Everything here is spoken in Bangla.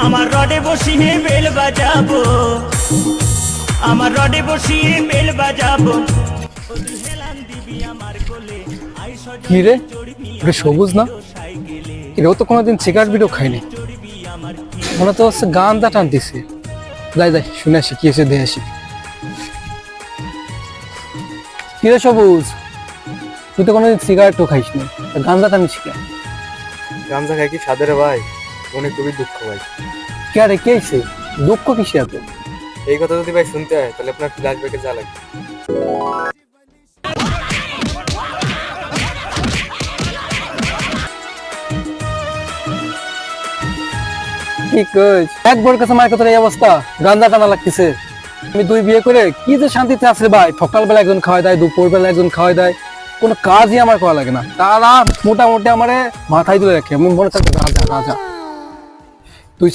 আমার রডে বসিয়ে বেল বাজাবো, আমার রডে বসিয়ে বেল বাজাবো। হেলান দিবি আমার কোলে, আই সজল কি রে চড়বি এটা সবুজ না? সাইকেলে, এটাও তো কোনোদিন সিগারেট বিড়ও খাইনি, চড়বি আমার মনে তো হচ্ছে গান দা টানতেছে। যাই যাই শুনে আসি কি এসে দেখে আসি। কি রে সবুজ, তুই তো কোনোদিন সিগারেটও খাইস না, গাঞ্জা টানিস কেন? গাঞ্জা খাই কি সাদের ভাই, মনে খুবই দুঃখ ভাই। কে রে কে আইছে? দুঃখ কিসে এত? এই কথা যদি ভাই শুনতে হয় তাহলে আপনার ফ্ল্যাশব্যাকে যা লাগবে। কি কইস? একবার কাছে মায়ের কথা এই অবস্থা, গাঞ্জা টানা লাগতেছে। আমি দুই বিয়ে করে কি যে শান্তিতে আছি ভাই। সকালবেলা একজন খাওয়াই দেয়, দুপুরবেলা একজন খাওয়াই দেয়, কোনো কাজই আমার করা লাগে না। তারা মোটামুটি আমারে মাথায় তুলে রাখে, মনে থাকে রাজা রাজা। তুই